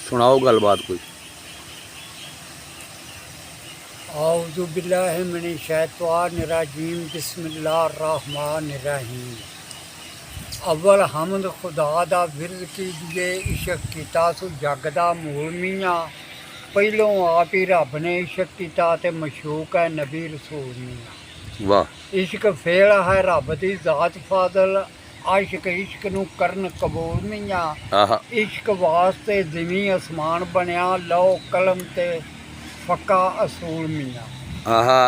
सुनाओ गलबात कोई। औज़ु बिल्लाहि मिनश शैतानिर रजीम बिस्मिल्लाहिर रहमानिर रहीम। अव्वल हमद खुदा दा विरद कीजिए इश्क कीता सु जग दा मूल मियाँ। ਪਹਿਲੋਂ ਆਪ ਹੀ ਰੱਬ ਨੇ ਇਸ਼ਕ ਕੀਤਾ ਤੇ ਮਸ਼ੂਕ ਹੈ ਨਬੀ ਰਸੂਲ ਮੀਆਂ। वाह ਇਸ਼ਕ ਫੇਲ ਹੈ ਰੱਬ ਦੀ ਜ਼ਾਤ ਫਾਜ਼ਲ। ਆਸ਼ਿਕ ਇਸ਼ਕ ਨੂੰ ਕਰਨ ਕਬੂਲ ਮੀਆਂ। आहा ਇਸ਼ਕ ਵਾਸਤੇ ਜ਼ਮੀਨ ਅਸਮਾਨ ਬਣਿਆ ਲਓ ਕਲਮ ਤੇ ਫੱਕਾ ਅਸੂਲ ਮੀਆਂ। आहा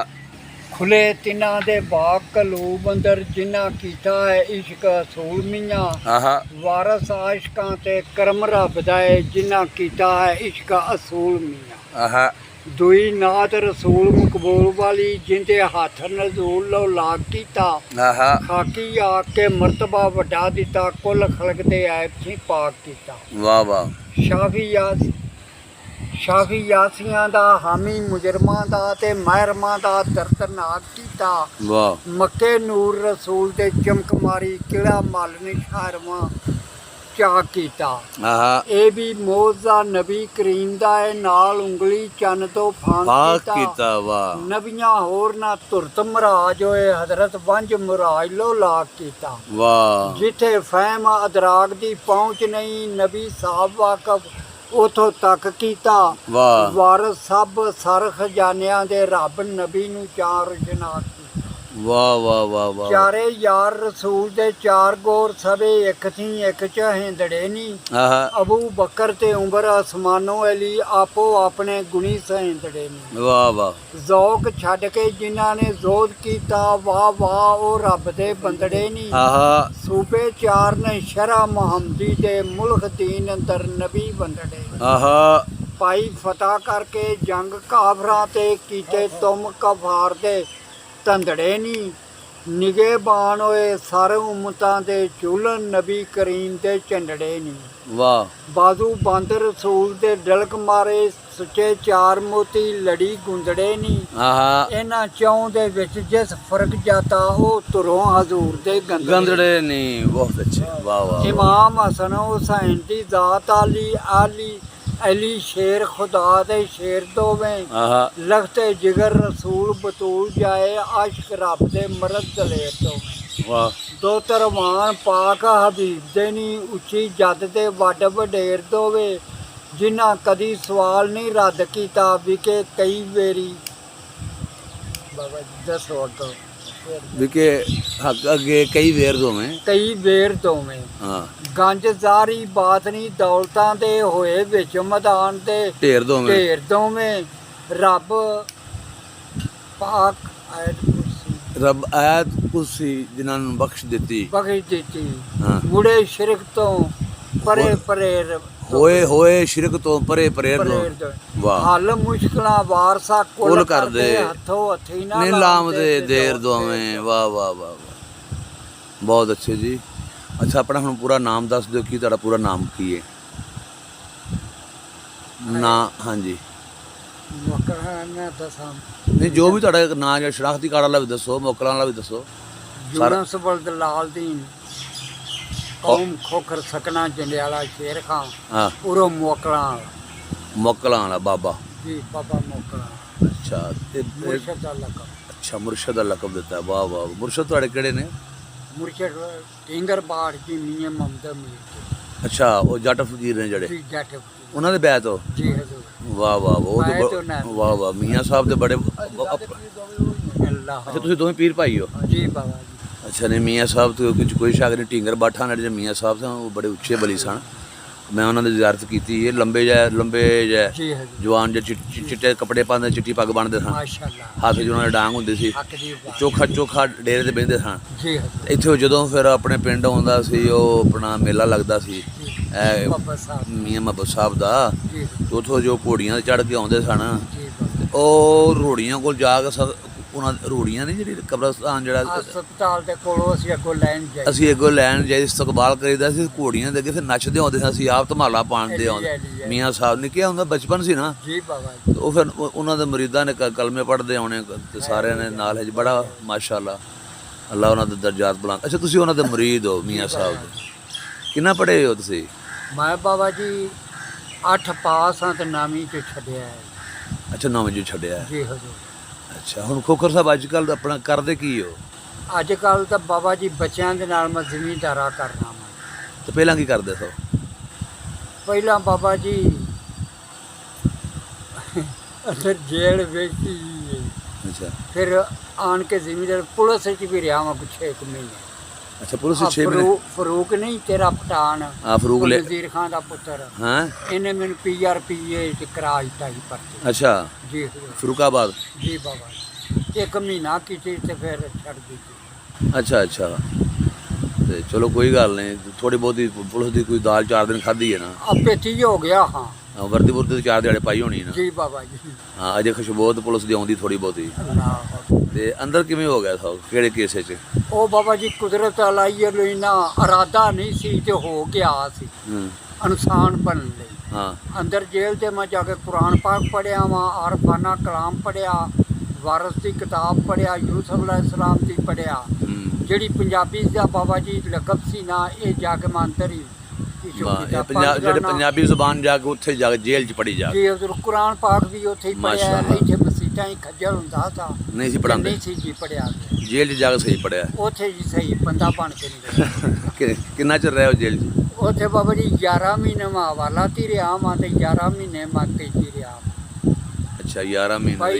ਖੁੱਲੇ ਤਿੰਨਾਂ ਦੇ ਬਾਗ ਕਲੂਬ ਅੰਦਰ ਜਿਨ੍ਹਾਂ ਕੀਤਾ ਹੈ ਇਸ਼ਕ ਅਸੂਲ ਮੀਆਂ। आहा ਵਾਰਸ ਆਸ਼ਕਾਂ ਤੇ ਕਰਮ ਰੱਬ ਦਾ ਹੈ ਜਿਨ੍ਹਾਂ ਕੀਤਾ ਹੈ ਇਸ਼ਕ ਅਸੂਲ ਮੀਆਂ। आहा ਦੁਈ ਨਾਤ ਰਸੂਲ ਮਕਬੂਲ ਵਾਲੀ ਜਿੰਦੇ ਹੱਥ ਨਜ਼ੂਲ ਲੋ ਲਾਗ ਕੀਤਾ। आहा ਖਾਕੀ ਆ ਕੇ ਮਰਤਬਾ ਵੱਡਾ ਦਿੱਤਾ ਕੁੱਲ ਖਲਕ ਦੇ ਐਬ ਸੀ ਪਾਕ ਕੀਤਾ। वाह वाह ਸ਼ਾਫੀ ਯਾਸੀਆਂ ਦਾ ਹਾਮੀ ਮੁਜਰਮਾਂ ਦਾ ਤੇ ਮਹਿਰਮਾਂ ਦਾ ਦਰਦਨਾਕ ਕੀਤਾ। वाह ਮੱਕੇ ਨੂਰ ਰਸੂਲ ਤੇ ਚਮਕ ਮਾਰੀ ਕਿਹੜਾ ਮਲ ਨਿਸ਼ਾਰਵਾਂ ਚਾ ਕੀਤਾ। आहा ਇਹ ਵੀ ਮੌਜਜ਼ਾ ਨਬੀ ਕਰੀਮ ਦਾ ਹੈ ਨਾਲ ਉਂਗਲੀ ਚੰਨ ਤੋਂ ਫਾਂਕ पाक ਕੀਤਾ। कीता वाह ਨਬੀਆਂ ਹੋਰ ਨਾ ਤੁਰਤ ਮਹਾਰਾਜ ਹੋਏ ਹਜ਼ਰਤ ਵੰਜ ਮੁਰਾਜ ਲੋ ਲਾਕ ਕੀਤਾ। वाह ਜਿੱਥੇ ਫਹਿਮ ਅਦਰਾਕ ਦੀ ਪਹੁੰਚ ਨਹੀਂ ਨਬੀ ਸਾਹਿਬ ਵਾਕਫ ਉਥੋਂ ਤੱਕ ਕੀਤਾ। वाह ਵਾਰਸ ਸਭ ਸਰ ਖਜ਼ਾਨਿਆਂ ਦੇ ਰੱਬ ਨਬੀ ਨੂੰ ਚਾਰ ਜਨਾਤ ਕੀਤਾ। वाह वाह वाह वाह ਚਾਰੇ ਯਾਰ ਰਸੂਲ ਦੇ ਚਾਰ ਗੋਰ ਸਭੇ ਇੱਕ ਥੀ ਇੱਕ ਚ ਹਿੰਦੜੇ ਨੀ। आहा ਅਬੂ ਬਕਰ ਤੇ ਉਮਰ ਅਸਮਾਨੋ ਅਲੀ ਆਪੋ ਆਪਣੇ ਗੁਣੀ ਸਹਿੰਦੜੇ ਨੀ। वाह वाह ਜ਼ੌਕ ਛੱਡ ਕੇ ਜਿਨ੍ਹਾਂ ਨੇ ਜ਼ੋਦ ਕੀਤਾ ਵਾਹ ਵਾਹ ਉਹ ਰੱਬ ਦੇ ਬੰਦੜੇ ਨੀ। आहा ਸੂਬੇ ਚਾਰ ਨੇ ਸ਼ਰਾ ਮੁਹੰਮਦੀ ਦੇ ਮੁਲਕ ਦੀਨ ਅੰਦਰ ਨਬੀ ਬੰਦੜੇ। आहा ਭਾਈ ਫਤਹ ਕਰਕੇ ਜੰਗ ਕਾਫਰਾਂ ਤੇ ਕੀਤੇ ਤੁਮ ਕਫਾਰ ਦੇ ਧੰਦੜੇ ਨੀ। ਨਿਗਹਿਬਾਨ ਹੋਏ ਸਾਰੇ ਉਮਤਾਂ ਦੇ ਝੂਲਨ ਨਬੀ ਕਰੀਮ ਦੇ ਝੰਡੜੇ ਨੀ। वाह ਬਾਜ਼ੂ ਬੰਦ ਰਸੂਲ ਦੇ ਡਲਕ ਮਾਰੇ ਸੁੱਚੇ ਚਾਰ ਮੋਤੀ ਲੜੀ ਗੁੰਦੜੇ ਨੀ। आहा ਇਹਨਾਂ ਚੌਂ ਦੇ ਵਿੱਚ ਜਿਸ ਫਰਕ ਜਾਤਾ ਉਹ ਤੁਰੋਂ ਹਜ਼ੂਰ ਦੇ ਗੰਦੜੇ। गंदड़े नहीं बहुत अच्छे वाह वाह ਇਮਾਮ ਹਸਨ ਹੁਸੈਨ ਦੀ ਜ਼ਾਤ ਅਲੀ ਅਲੀ ਸ਼ੇਰ ਖੁਦਾ ਦੇ ਸ਼ੇਰ ਦੋਵੇਂ। आहा ਲਖਤੇ ਜਿਗਰ ਰਸੂਲ ਬਤੂਲ ਜਾਏ ਆਸ਼ਕ ਰੱਬ ਦੇ ਮਰਦ ਦਲੇਰ ਦੋਵੇਂ। वाह ਦੋ ਤਰਵਾਨ ਪਾਕ ਹਬੀਬ ਦੇ ਨੀ ਉੱਚੀ ਜੱਦ ਦੇ ਵੱਡ ਵਡੇਰ ਦੋਵੇਂ। ਜਿਨ੍ਹਾਂ ਕਦੀ ਸਵਾਲ ਨਹੀਂ ਰੱਦ ਕੀਤਾ ਵਿਕੇ ਕਈ ਵੇਰੀ। ਬਾਬਾ ਜੀ ਦੱਸੋ ਅੱਗੋਂ। विके हक अगे कई वेर दो में ਕਈ ਵੇਰ ਦੋਵੇਂ। हाँ ਗੰਜ ਜ਼ਾਰੀ ਬਾਤਨੀ ਦੌਲਤਾਂ ਦੇ ਹੋਏ ਵਿੱਚ ਮੈਦਾਨ ਦੇ ढेर दो में ਢੇਰ ਦੋਵੇਂ। ਰੱਬ ਪਾਕ ਆਇਤ ਕੁਰਸੀ रब आयत कुर्सी जिन्होंने बख्श दी ਬਖਸ਼ ਦਿੱਤੀ। हाँ ਮੁੜੇ ਸ਼ਿਰਕ ਤੋਂ ਪਰੇ ਪਰੇ होए होए शिरक तो परे परेर दो वाह ਹੱਲ ਮੁਸ਼ਕਲਾਂ ਵਾਰਸਾ ਕੁੱਲ ਕੁੱਲ ਕਰਦੇ, ਕਰਦੇ ਹੱਥੋਂ ਹੱਥੀ ਨਾ नीलाम दे देर दो में वाह वाह वाह वाह बहुत अच्छे जी। अच्छा अपना हम पूरा नाम दस दो कि तुहाडा पूरा नाम की है ना। हाँ जी ਮੁਕਰਾਂ ਦਸਾਂ नहीं जो भी तुहाडा नाम या शनाख्ती कार्ड वाला भी दसो मोकलां वाला भी दसो। ਯੂਨਸ ਬਲਦ ਲਾਲ ਦੀਨ ਕੌਮ ਖੋਖਰ ਸਕਣਾ ਜੰਡਿਆਲਾ ਸ਼ੇਰ ਖਾਂ हाँ ਉਰੋ ਮੋਕਲਾਂ मोकलां वाला बाबा ਜੀ ਬਾਬਾ ਮੋਕਲਾਂ अच्छा ਮੁਰਸ਼ਦ ਦਾ ਲਕਬ। अच्छा मुर्शद का लकब देता है वाह वाह मुर्शद तुहाडे किहड़े ने? ਮੁਰਸ਼ਦ ਢਿੰਗਰ ਬਾੜ ਜੀ ਮੀਆਂ ਮਮਦਾ ਮੀਰ अच्छा वो जट फकीर ने जड़े ਜੀ ਜੱਟ उन्होंने बैत हो ਜੀ ਹਜ਼ੂਰ वाह वाह वो मैं तो तो ना- वाह वाह मियाँ साहब दे बड़े ਅੱਲਾਹ अच्छा तुसीं दोवें पीर भाई हो? ਜੀ ਬਾਬਾ ਜੀ अच्छा नहीं मियाँ साहब तो कुछ कोई शक नहीं ढिंगर बाठा ने जो मियाँ साहब सन वो बड़े उच्चे बली सन। मैं उन्होंने जियारत की ये लंबे जै ਜੀ ਹਜ਼ੂਰ जवान जे चिट्टे कपड़े पाते चिट्टी पग बनते सन ਮਾਸ਼ਾਅੱਲਾ हत्थ च उन्होंने डांग होंदी सी ਹੱਕ ਦੀ ਬਾਤ चोखा डेरे ते बहिंदे सन। ਜੀ ਹਜ਼ੂਰ ਇੱਥੇ ਜਦੋਂ ਫਿਰ ਆਪਣੇ ਪਿੰਡ ਆਉਂਦਾ ਸੀ ਉਹ ਆਪਣਾ ਮੇਲਾ ਲੱਗਦਾ ਸੀ ਜੀ ਇਹ ਬਾਬਾ ਸਾਹਿਬ ਮੀਆਂ ਮੁਹੱਬਤ ਸਾਹਿਬ ਦਾ। ਜੀ ਉੱਥੋਂ ਜੋ ਘੋੜੀਆਂ ਚੜ੍ਹ ਕੇ ਆਉਂਦੇ ਸਨ ਜੀ ਬਾਬਾ ਉਹ ਰੋੜੀਆਂ ਕੋਲ ਜਾ ਕੇ ਉਹਨਾਂ ਰੋੜੀਆਂ ਨਹੀਂ ਜਿਹੜੀ ਕਬਰਸਤਾਨ ਜਿਹੜਾ ਹਸਪਤਾਲ ਦੇ ਕੋਲੋਂ ਅਸੀਂ ਅੱਗੋਂ ਲੈਣ ਜਾਈ ਅਸੀਂ ਅੱਗੋਂ ਲੈਣ ਜਾਈ ਇਸਤਕਬਾਲ ਕਰੀਦਾ ਸੀ ਘੋੜੀਆਂ ਦੇ ਅੱਗੇ ਫਿਰ ਨੱਚਦੇ ਆਉਂਦੇ ਸੀ ਅਸੀਂ ਆਪ ਧਮਾਲਾ ਪਾਣਦੇ ਆਉਂਦੇ। ਮੀਆਂ ਸਾਹਿਬ ਨੇ ਕਿਹਾ ਹੁੰਦਾ ਬਚਪਨ ਸੀ ਨਾ ਜੀ ਬਾਬਾ ਜੀ ਉਹ ਫਿਰ ਉਹਨਾਂ ਦੇ ਮੁਰੀਦਾਂ ਨੇ ਕਲਮੇ ਪੜ੍ਹਦੇ ਆਉਣੇ ਤੇ ਸਾਰਿਆਂ ਨੇ ਨਾਲ ਹੈ ਬੜਾ ਮਾਸ਼ਾਅੱਲਾ ਅੱਲਾ ਉਹਨਾਂ ਦੇ ਦਰਜਾਤ ਬੁਲੰਦ। ਅੱਛਾ ਤੁਸੀਂ ਉਹਨਾਂ ਦੇ ਮੁਰੀਦ ਹੋ ਮੀਆਂ ਸਾਹਿਬ ਦੇ ਕਿੰਨਾ ਪੜ੍ਹੇ ਹੋ ਤੁਸੀਂ? ਮੈਂ ਬਾਬਾ ਜੀ 8 ਪਾਸ ਹਾਂ ਤੇ ਨਾਵੀਂ ਚ ਛੱਡਿਆ ਹੈ ਅੱਛਾ 9 ਵਜੇ ਛੱਡਿਆ ਹੈ। ਜੀ ਹਜ਼ੂਰ। ਅੱਛਾ ਹੁਣ ਖੋਖਰ ਸਾਹਿਬ ਅੱਜ ਕੱਲ੍ਹ ਆਪਣਾ ਕਰਦੇ ਕੀ ਹੋ? ਅੱਜ ਕੱਲ੍ਹ ਤਾਂ ਬਾਬਾ ਜੀ ਬੱਚਿਆਂ ਦੇ ਨਾਲ ਮੈਂ ਜ਼ਿਮੀਂਦਾਰਾ ਕਰਨਾ ਵਾ। ਤੇ ਪਹਿਲਾਂ ਕੀ ਕਰਦੇ ਸੋ? ਪਹਿਲਾਂ ਬਾਬਾ ਜੀ ਅੰਦਰ ਜੇਲ੍ਹ ਵੇਚੀ, ਅੱਛਾ ਫਿਰ ਆਣ ਕੇ ਜ਼ਿਮੀਂਦਾਰ ਪੁਲਿਸ 'ਚ ਵੀ ਰਿਹਾ ਵਾਂ ਕੁਛ 1 ਮਹੀਨੇ। ਅੱਛਾ ਪੁਲਿਸ 6 ਮਹੀਨੇ? ਫਰੂਕ ਨਹੀਂ ਤੇਰਾ ਪਠਾਨ, ਆ ਫਰੂਕ ਲੈ ਨਜ਼ੀਰ ਖਾਨ ਦਾ ਪੁੱਤਰ, ਹਾਂ ਇਹਨੇ ਮੈਨੂੰ PRPA ਚ ਕਰਾ ਦਿੱਤਾ ਸੀ ਭਰਤੀ। ਅੱਛਾ ਜੀ ਹਜ਼ੂਰ। ਫਰੂਕਾਬਾਦ। ਜੀ ਬਾਬਾ 1 ਮਹੀਨਾ ਕੀਤੀ ਤੇ ਫਿਰ ਛੱਡ ਦਿੱਤੀ। ਅੱਛਾ ਅੱਛਾ ਤੇ ਚਲੋ ਕੋਈ ਗੱਲ ਨਹੀਂ, ਥੋੜੀ ਬਹੁਤੀ ਪੁਲਿਸ ਦੀ ਕੋਈ ਦਾਲ 4 ਦਿਨ ਖਾਧੀ ਹੈ ਨਾ? ਆਪੇ 30 ਹੋ ਗਿਆ ਹਾਂ। ਵਰਦੀ ਵੁਰਦੀ ਤੇ 4 ਦਿਹਾੜੇ ਪਾਈ ਹੋਣੀ ਨਾ? ਜੀ ਬਾਬਾ ਜੀ। ਹਾਂ ਅਜੇ ਖੁਸ਼ਬੋਤ ਪੁਲਿਸ ਦੀ ਆਉਂਦੀ ਥੋੜੀ ਬਹੁਤੀ। ਅੱਲਾਹ। ਤੇ ਅੰਦਰ ਕਿਵੇਂ ਹੋ ਗਿਆ ਸਭ, ਕਿਹੜੇ ਕੇਸੇ 'ਚ? ਉਹ ਬਾਬਾ ਜੀ ਕੁਦਰਤ ਅਲਾਈ ਲੋਈਨਾ ਇਰਾਦਾ ਨਹੀਂ ਸੀ ਤੇ ਹੋ ਗਿਆ ਸੀ ਇਨਸਾਨ ਬਣਨ ਲਈ। ਹਾਂ ਅੰਦਰ ਜੇਲ੍ਹ ਤੇ ਮੈਂ ਜਾ ਕੇ ਕੁਰਾਨ ਪਾਕ ਪੜ੍ਹਿਆ ਵਾਂ, ਆਰਫਾਨਾ ਕਲਾਮ ਪੜ੍ਹਿਆ, ਵਾਰਸ ਦੀ ਕਿਤਾਬ ਪੜ੍ਹਿਆ, ਯੂਸਫ ਅਲੈਹਿਸਲਾਮ ਦੀ ਪੜ੍ਹਿਆ। ਜਿਹੜੀ ਪੰਜਾਬੀ ਦਾ ਬਾਬਾ ਜੀ ਲਕਬ ਸੀ ਨਾ, ਇਹ ਜਾ ਕੇ ਮੈਂ ਅੰਦਰ ਹੀ ਜਿਹੜੇ ਪੰਜਾਬੀ ਜ਼ੁਬਾਨ ਜਾ ਕੇ ਉੱਥੇ ਜਾ ਕੇ ਜੇਲ੍ਹ 'ਚ ਪੜੀ ਜਾ ਕੇ? ਜੀ ਉਧਰ ਕੁਰਾਨ ਪਾਕ ਵੀ ਉੱਥੇ ਹੀ ਪੜ੍ਹਿਆ। ਇੱਥੇ ਮਸੀਤਾਂ ਹੀ ਖੱਜਲ ਹੁੰਦਾ ਸਾ, ਨਹੀਂ ਸੀ ਪੜ੍ਹਾਉਂਦੇ? ਨਹੀਂ ਸੀ ਜੀ ਪੜ੍ਹਿਆ। ਜੇਲ੍ਹ 'ਚ ਜਾ ਕੇ ਸਹੀ ਪੜਿਆ? ਉੱਥੇ ਜੀ ਸਹੀ ਬੰਦਾ ਬਣ ਕੇ ਨਿਕਲਿਆ। ਕਿੰਨਾ ਚਿਰ ਰਿਹਾ ਉਹ ਜੇਲ੍ਹ 'ਚ? ਉੱਥੇ ਬਾਬਾ ਜੀ 11 ਮਹੀਨੇ ਮੈਂ ਹਵਾਲਾ ਤੀ ਰਿਹਾ ਵਾਂ ਤੇ 11 ਮਹੀਨੇ ਮੈਂ ਕੈਦੀ ਰਿਹਾ। ਅੱਛਾ 11 ਮਹੀਨੇ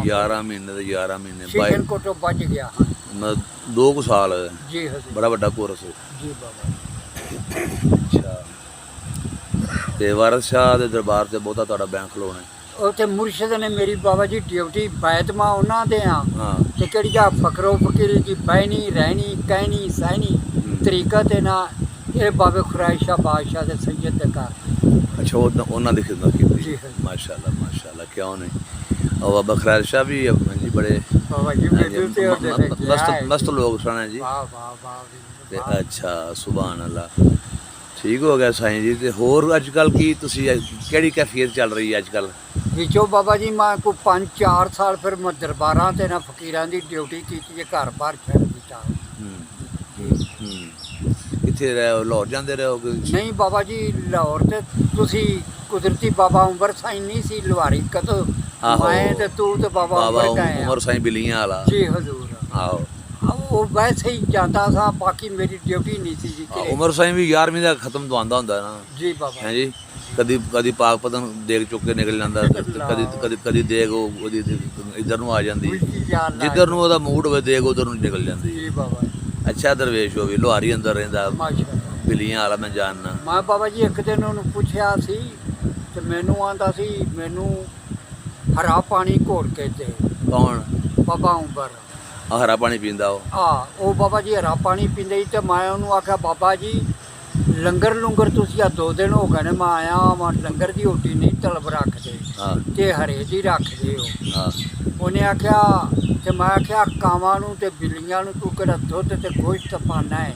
11 ਮਹੀਨੇ ਤੇ 11 ਮਹੀਨੇ ਸ਼ਿਕਨ ਕੋਟੋਂ ਬਚ ਗਿਆ। ਮਤਲਬ 2 ਸਾਲ। ਜੀ ਹਜ਼ੂਰ। ਬੜਾ ਵੱਡਾ ਕੋਰਸ ਹੈ ਜੀ ਬਾਬਾ। ਅੱਛਾ ਤੇ ਵਾਰਸ ਸ਼ਾਹ ਦੇ ਦਰਬਾਰ ਤੇ ਬਹੁਤਾ ਤੁਹਾਡਾ ਬੈਂਕ ਖਲੋਣਾ ਹੈ? ਉੱਥੇ ਮੁਰਸ਼ਿਦ ਨੇ ਮੇਰੀ ਬਾਬਾ ਜੀ ਡਿਊਟੀ ਬੈਤਮਾ ਉਹਨਾਂ ਦੇ ਆ ਹਾਂ ਤੇ ਕਿਹੜੀ ਆ ਫਕਰੋ ਫਕੀਰੀ ਦੀ ਬਹਿਣੀ ਰਹਿਣੀ ਕਹਿਣੀ ਸਹਿਣੀ ਤਰੀਕਾ ਤੇ ਨਾ ਇਹ ਬਾਬੇ ਖੁਰਾਇਸ਼ਾ ਬਾਦਸ਼ਾਹ ਦੇ ਸੈਯਦ ਦੇ ਘਰ। ਅੱਛਾ ਉਹਨਾਂ ਦੀ ਖਿਦਮਤ ਜੀ ਕੀਤੀ? ਹਾਂ। ਮਾਸ਼ਾਅੱਲਾ ਕਿਉਂ ਨਹੀਂ। और बाबा खैर शाह भी जी बड़े बाबा जी मस्त लोग सन जी। वाह वाह वाह ਤੇ ਅੱਛਾ ਸੁਭਾਨ ਅੱਲਾ। ਠੀਕ ਹੋ ਗਿਆ ਸਾਈਂ ਜੀ। ਤੇ ਹੋਰ ਅੱਜ ਕੱਲ ਕੀ ਤੁਸੀਂ ਕਿਹੜੀ ਕੈਫੀਅਤ ਚੱਲ ਰਹੀ ਹੈ ਅੱਜ ਕੱਲ? ਵਿੱਚੋਂ ਬਾਬਾ ਜੀ ਮੈਂ ਕੋਈ 5-4 ਸਾਲ ਫਿਰ ਮੈਂ ਦਰਬਾਰਾਂ ਤੇ ਨਾ ਫਕੀਰਾਂ ਦੀ ਡਿਊਟੀ ਕੀਤੀ ਹੈ, ਘਰ ਬਾਹਰ ਛੱਡ ਦਿੱਤਾ। ਕਿੱਥੇ ਰਹੇ ਹੋ? ਲਾਹੌਰ ਜਾਂਦੇ ਰਹੇ ਹੋ? ਨਹੀਂ ਬਾਬਾ ਜੀ ਲਾਹੌਰ ਤੇ ਤੁਸੀਂ ਕੁਦਰਤੀ ਬਾਬਾ ਉਮਰ ਸਾਈਂ ਨਹੀਂ ਸੀ ਲੁਹਾਰੀ ਕਦੋਂ ਮੈਂ ਤੇ ਤੂੰ ਤੇ ਬਾਬਾ ਉਮਰ ਸਾਈਂ ਬਿਲੀਆਂ ਵਾਲਾ। ਜੀ ਹਜ਼ੂਰ। ਆਹੋ ਉਹ ਵੈਸੇ ਹੀ ਜਾਂਦਾ ਸਾ, ਬਾਕੀ ਮੇਰੀ ਡਿਊਟੀ ਨਹੀਂ ਸੀ ਜੀ। ਉਮਰ ਸਾਈਂ ਵੀ 11ਵੀਂ ਦਾ ਖਤਮ ਤੋਂ ਆਉਂਦਾ ਹੁੰਦਾ ਨਾ? ਜੀ ਬਾਬਾ। ਹੈ ਜੀ। ਕਦੀ ਪਾਕ ਪਤਨ ਦੇਗ ਚੁੱਕ ਕੇ ਨਿਕਲ ਜਾਂਦਾ, ਕਦੀ ਦੇਗ ਉਹਦੀ ਇੱਧਰ ਨੂੰ ਆ ਜਾਂਦੀ, ਜਿੱਧਰ ਨੂੰ ਉਹਦਾ ਮੂਡ ਹੋਵੇ ਦੇਗ ਉਧਰ ਨੂੰ ਨਿਕਲ ਜਾਂਦੀ। ਜੀ ਬਾਬਾ। ਅੱਛਾ ਦਰਵੇਸ਼ ਹੋ ਵੀ ਲੋਹਾਰੀ ਅੰਦਰ ਰਹਿੰਦਾ ਬਿਲੀਆਂ ਵਾਲਾ ਮੈਂ ਜਾਣਨਾ। ਮੈਂ ਬਾਬਾ ਜੀ ਇੱਕ ਦਿਨ ਉਹਨੂੰ ਪੁੱਛਿਆ ਸੀ ਤੇ ਮੈਨੂੰ ਆਂਦਾ ਸੀ ਮੈਨੂੰ ਹਰਾ ਪਾਣੀ ਘੋਲ ਕੇ ਦੇ। ਕੌਣ? ਬਾਬਾ ਉਮਰ। ਹਰਾ ਪਾਣੀ ਪੀਂਦਾ ਉਹ ਬਾਬਾ ਜੀ ਹਰਾ ਪਾਣੀ ਪੀਂਦੇ ਸੀ ਤੇ ਮੈਂ ਉਹਨੂੰ ਆਖਿਆ ਬਾਬਾ ਜੀ ਲੰਗਰ ਲੁੰਗਰ ਤੁਸੀਂ ਆ 2 ਦਿਨ ਹੋ ਗਏ ਨੇ ਮੈਂ ਆਇਆ ਵਾਂ, ਲੰਗਰ ਦੀ ਰੋਟੀ ਨਹੀਂ ਤਲਬ ਰੱਖਦੇ ਤੇ ਹਰੇ ਦੀ ਰੱਖਦੇ ਹੋ। ਉਹਨੇ ਆਖਿਆ ਤੇ ਮੈਂ ਆਖਿਆ ਕਾਵਾਂ ਨੂੰ ਤੇ ਬਿੱਲੀਆਂ ਨੂੰ ਤੂੰ ਕਿਹੜਾ ਦੁੱਧ ਤੇ ਗੋਸ਼ਤ ਪਾਣਾ ਹੈ?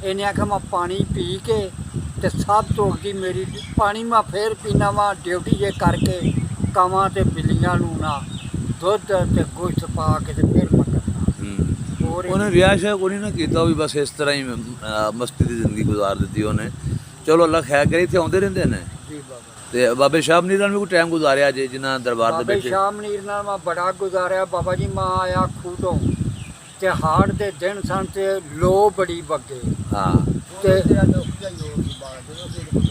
ਇਹਨੇ ਆਖਿਆ ਮੈਂ ਪਾਣੀ ਪੀ ਕੇ ਤੇ ਸਭ ਤੋਂ ਅੱਗੇ ਮੇਰੀ ਪਾਣੀ ਮੈਂ ਫੇਰ ਪੀਣਾ ਵਾ ਡਿਊਟੀ ਜੇ ਕਰਕੇ ਕਾਵਾਂ ਤੇ ਬਿੱਲੀਆਂ ਨੂੰ ਨਾ ਦੁੱਧ ਤੇ ਗੋਸ਼ਤ ਪਾ ਕੇ ਤੇ ਫਿਰ ਮੈਂ ਕਰਨਾ। ਉਹਨੇ ਵਿਆਹ ਸ਼ਾਹ ਕੋਈ ਨਾ ਕੀਤਾ, ਉਹ ਵੀ ਬਸ ਇਸ ਤਰ੍ਹਾਂ ਹੀ ਮਸਤੀ ਦੀ ਜ਼ਿੰਦਗੀ ਗੁਜ਼ਾਰ ਦਿੱਤੀ ਉਹਨੇ। ਚਲੋ ਅੱਲਾ ਖੈਰ ਕਰੇ। ਇੱਥੇ ਆਉਂਦੇ ਰਹਿੰਦੇ ਨੇ? ਜੀ ਬਾਬਾ। ਤੇ ਬਾਬੇ ਸ਼ਾਹ ਮਨੀਰ ਨਾਲ ਵੀ ਕੋਈ ਟਾਈਮ ਗੁਜ਼ਾਰਿਆ ਜੇ ਜਿਨ੍ਹਾਂ ਦਰਬਾਰ ਦੇ ਵਿੱਚ? ਬਾਬੇ ਸ਼ਾਹ ਮਨੀਰ ਨਾਲ ਮੈਂ ਬੜਾ ਗੁਜ਼ਾਰਿਆ ਬਾਬਾ ਜੀ। ਮੈਂ ਆਇਆ ਖੂਟੋਂ ਤੇ ਹਾੜ ਦੇ ਦਿਨ ਸਨ ਤੇ ਲੋ ਬੜੀ ਵੱਗੇ। ਹਾਂ